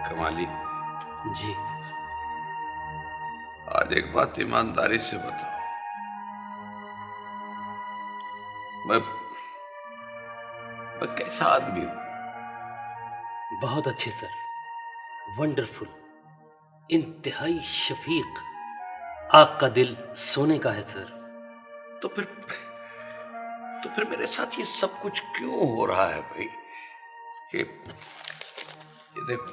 कमाली, जी। आज एक बात ईमानदारी से बताओ, मैं कैसा आदमी हूं? बहुत अच्छे सर, वंडरफुल, इंतहाई शफीक। आपका दिल सोने का है सर। तो फिर मेरे साथ ये सब कुछ क्यों हो रहा है भाई? ये देखो,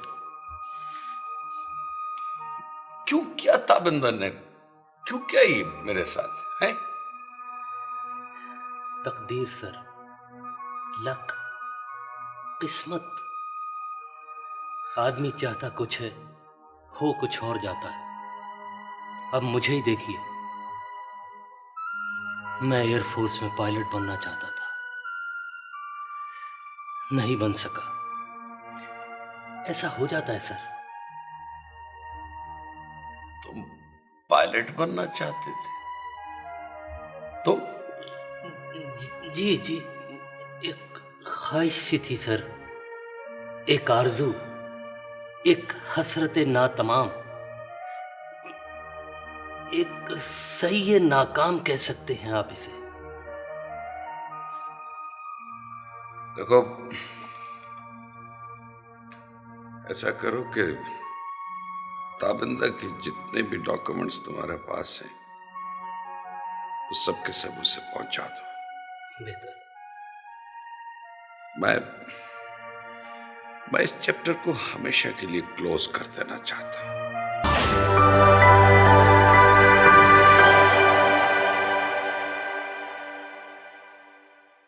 क्यों किया ताबिंदर ने, क्यों किया ये मेरे साथ है? तकदीर सर, लक, किस्मत। आदमी चाहता कुछ है, हो कुछ और जाता है। अब मुझे ही देखिए, मैं एयरफोर्स में पायलट बनना चाहता था, नहीं बन सका। ऐसा हो जाता है सर। तुम पायलट बनना चाहते थे? तुम? जी जी, एक ख्वाहिश सी थी सर, एक आरजू, एक हसरत नातमाम, एक सही नाकाम कह सकते हैं आप इसे। देखो, ऐसा करो कि ताबिंदा के जितने भी डॉक्यूमेंट्स तुम्हारे पास हैं, उस सब के सब उसे पहुंचा दो। बेहतर। मैं इस चैप्टर को हमेशा के लिए क्लोज कर देना चाहता हूं।